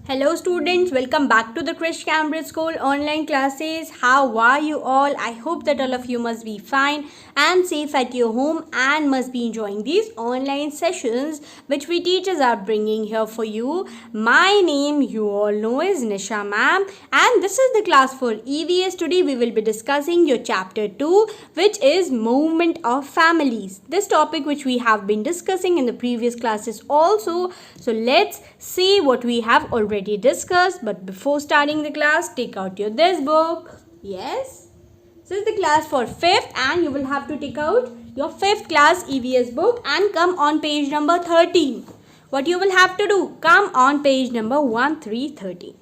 Hello students, welcome back to the Krish Cambridge School online classes. How are you all? I hope that all of you must be fine and safe at your home and must be enjoying these online sessions which we teachers are bringing here for you. My name you all know is Nisha ma'am and this is the class for EVS. Today we will be discussing your chapter 2 which is movement of families. This topic which we have been discussing in the previous classes also. So let's see what we have already discussed, but before starting the class, take out this book. Yes, this is the class for 5th and you will have to take out your 5th class EVS book and come on page number 13. What you will have to do, come on page number 1313.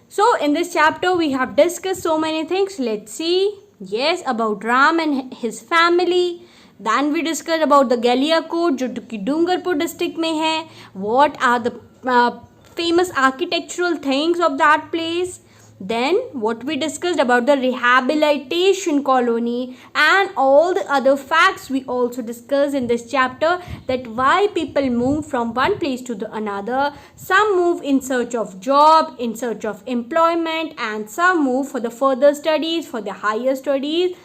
So in this chapter we have discussed so many things. Let's see. Yes, about Ram and his family. Then we discussed about the Galiaकोट जो कि Dungarpur district में है. What are the famous architectural things of that place? Then what we discussed about the rehabilitation colony and all the other facts we also discussed in this chapter, that why people move from one place to the another. Some move in search of job, in search of employment, and some move for the further studies, for the higher studies.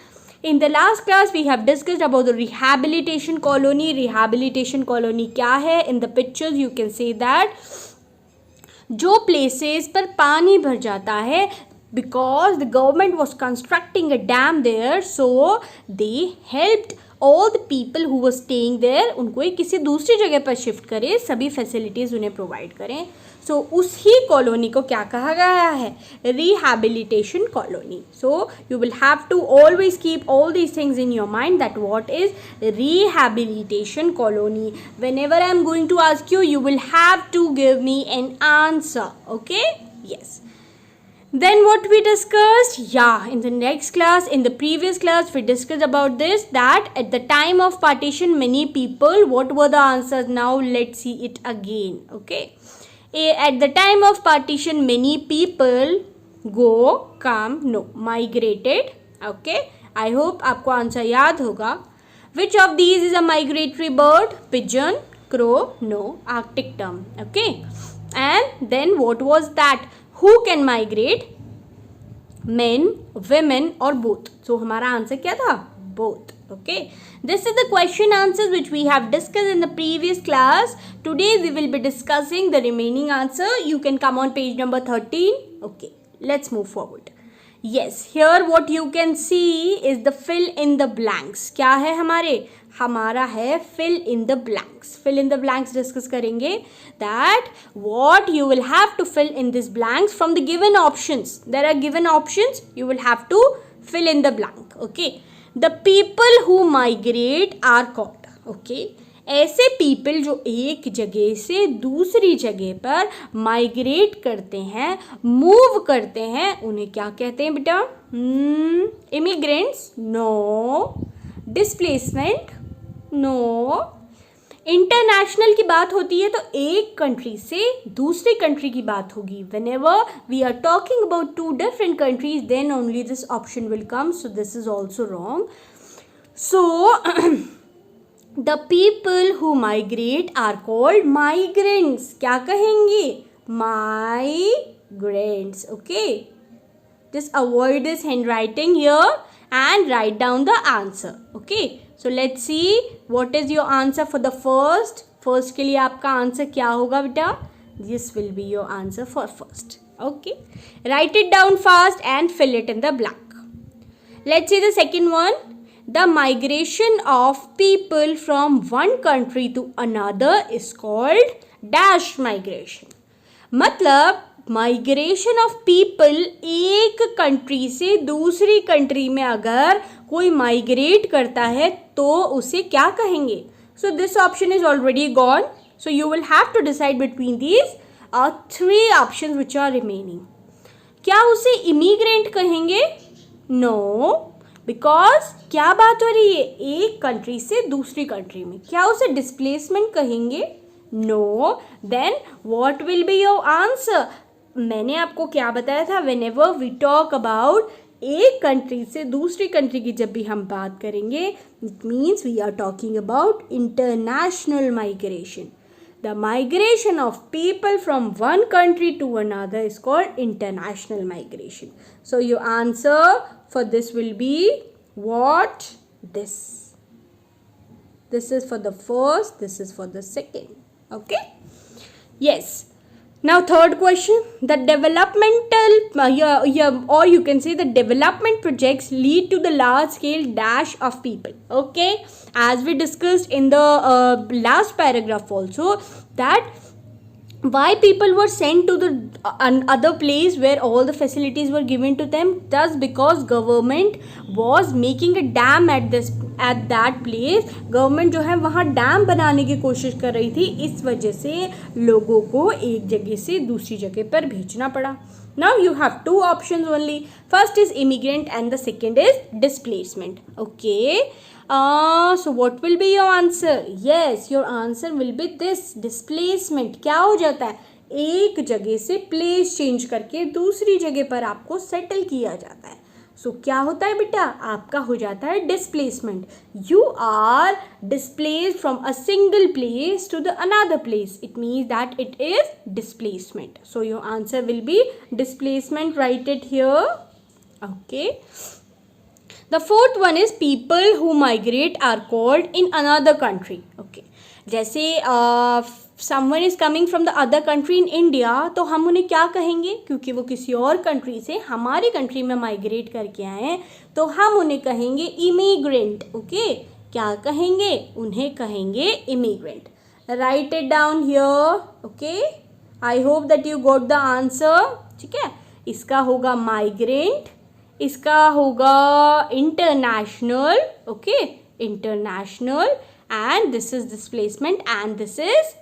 In the last class we have discussed about the rehabilitation colony. Rehabilitation colony क्या है? In the pictures you can see that जो places पर पानी भर जाता है because the government was constructing a dam there, so they helped all the people who were staying there, उनको एक किसी दूसरी जगह पर शिफ्ट करें, सभी फैसिलिटीज़ उन्हें प्रोवाइड करें. सो उसी कॉलोनी को क्या कहा गया है? Rehabilitation colony. So you will have to always keep all these things in your mind that what is rehabilitation colony. whenever I am going to ask you, you will have to give me an answer. Okay? Yes. Then what we discussed? Yeah, in the next class, in the previous class, we discussed about this, that at the time of partition, many people, what were the answers? Now let's see it again. Okay. At the time of partition, many people go, come, no, migrated. Okay. I hope आपको answer याद होगा. Which of these is a migratory bird? Pigeon, crow, no, Arctic term. Okay. And then what was that? Who can migrate? Men, women or both? So हमारा answer क्या था? Both. Okay. This is the question answers which we have discussed in the previous class. Today we will be discussing the remaining answer. You can come on page number 13. Okay. Let's move forward. Yes. Here what you can see is the fill in the blanks. क्या है हमारा है fill in the blanks. Fill in the blanks discuss करेंगे. That what you will have to fill in these blanks from the given options. There are given options. You will have to fill in the blank. Okay. The people who migrate are called. Okay. ऐसे people जो एक जगह से दूसरी जगह पर migrate करते हैं, मूव करते हैं, उन्हें क्या कहते हैं बेटा? Immigrants? No. Displacement? No. International की बात होती है तो एक कंट्री से दूसरी कंट्री की बात होगी. whenever we are talking about two different countries, then only this option will come. So this is also wrong. So the people who migrate are called migrants. क्या कहेंगे? Migrants. Okay. Just avoid this handwriting here and write down the answer. Okay. So let's see what is your answer for the first. First के लिए आपका answer क्या होगा बेटा? This will be your answer for first. Okay. Write it down fast and fill it in the blank. Let's see the second one. The migration of people from one country to another is called dash migration. मतलब migration of people, एक country से दूसरी country में अगर कोई migrate करता है तो उसे क्या कहेंगे? So this option is already gone. So you will have to decide between these three options which are remaining. क्या उसे इमिग्रेंट कहेंगे? नो. बिकॉज क्या बात हो रही है? एक कंट्री से दूसरी कंट्री में. क्या उसे डिस्प्लेसमेंट कहेंगे? No. Then what will be your answer? मैंने आपको क्या बताया था? whenever we talk about एक कंट्री से दूसरी कंट्री की जब भी हम बात करेंगे, it means we are talking about international migration. The migration of people from one country to another is called international migration. So your answer for this will be what? This. This is for the first, this is for the second. Okay? Yes. Now third question, the developmental or you can say the development projects lead to the large scale dash of people. Okay, as we discussed in the last paragraph also, that why people were sent to the other place where all the facilities were given to them, thus because government was making a dam at that place. Government जो है वहाँ dam बनाने की कोशिश कर रही थी, इस वजह से लोगों को एक जगह से दूसरी जगह पर भेजना पड़ा. Now you have two options only. First is immigrant and the second is displacement. Okay. So what will be your answer? Yes, your answer will be this, displacement. क्या हो जाता है? एक जगह से प्लेस चेंज करके दूसरी जगह पर आपको सेटल किया जाता है. सो क्या होता है बेटा? आपका हो जाता है displacement. You are displaced from a single place to the another place. It means that it is displacement. So your answer will be displacement. Write it here. Okay. The fourth one is people who migrate are called in another country. Okay. जैसे someone is coming from the other country in India, तो हम उन्हें क्या कहेंगे? क्योंकि वो किसी और कंट्री से हमारी कंट्री में माइग्रेट करके आए हैं, तो हम उन्हें कहेंगे इमिग्रेंट. ओके. क्या कहेंगे? उन्हें कहेंगे immigrant. Right it down here. Okay. I hope that you got the answer. ठीक है. इसका होगा माइग्रेंट, इसका होगा international. Okay. International. And this is displacement and this is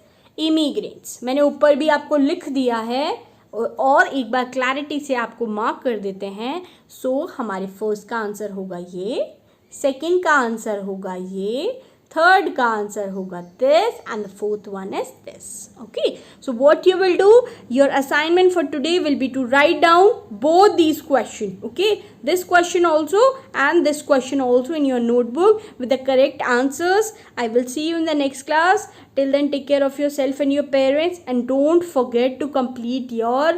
immigrants. मैंने ऊपर भी आपको लिख दिया है और एक बार क्लैरिटी से आपको मार्क कर देते हैं. सो हमारे फर्स्ट का आंसर होगा ये, सेकंड का आंसर होगा ये, थर्ड का आंसर होगा this and the fourth one is this. Okay. So what you will do, your assignment for today will be to write down both these question. Okay, this question also and this question also in your notebook with the correct answers. I will see you in the next class. Till then, take care of yourself and your parents, and don't forget to complete your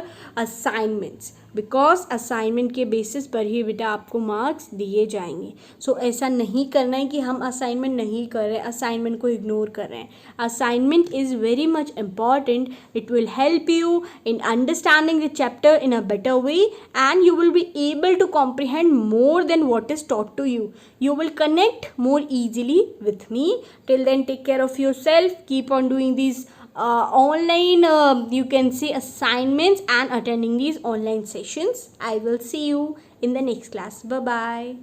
assignments, because assignment के basis पर ही बेटा आपको marks दिए जाएंगे. सो ऐसा नहीं करना है कि हम असाइनमेंट नहीं कर रहे, असाइनमेंट को इग्नोर कर रहे हैं. Assignment is very much important. It will help you in understanding the chapter in a better way, and you will be able to comprehend more than what is taught to you. You will connect more easily with me. Till then, take care of yourself. Keep on doing these online you can say assignments and attending these online sessions. I will see you in the next class. Bye bye.